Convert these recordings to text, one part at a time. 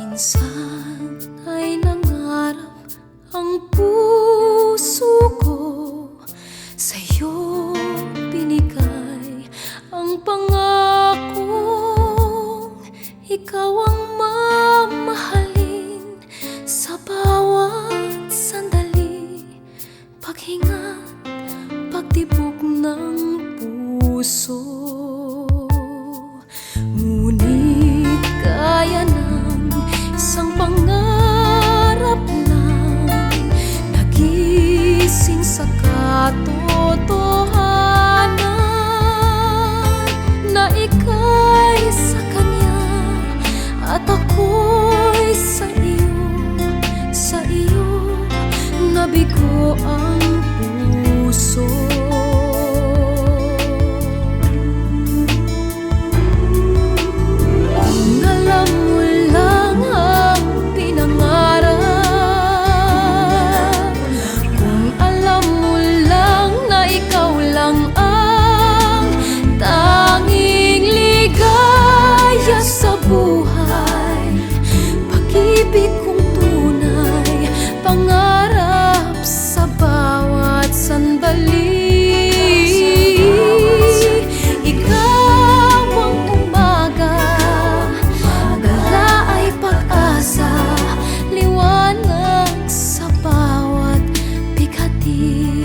Minsan ay nangarap ang puso ko, sa'yo binigay ang pangakong ikaw ang mamahalin sa bawat sandali, paghinga, pagtibok ng puso. Ngunit kaya ng isang pangarap lang nagising sa katotohanan, na ika'y sa kanya at ako'y sa iyo nabigo ang puso. Pag-ibig kong tunay, pangarap sa bawat sandali. Ikaw ang umaga, gala ay pag-asa, liwanag sa bawat bighati.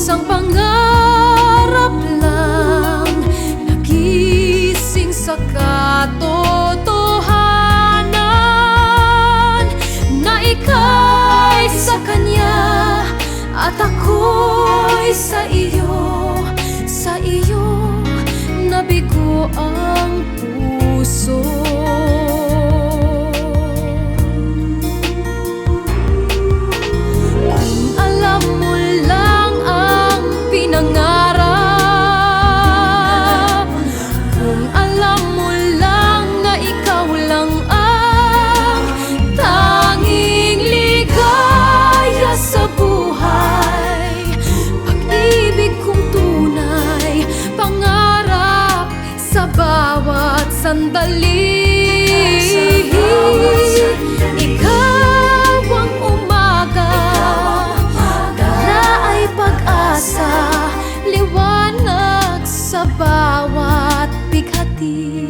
Isang pangarap lang nagising sa katotohanan, na ika'y sa kanya at ako'y sa iyo nabigo ang puso. Bawat sandali, ikaw ang umaga, gala ay pag-asa, liwanag sa bawat bighati.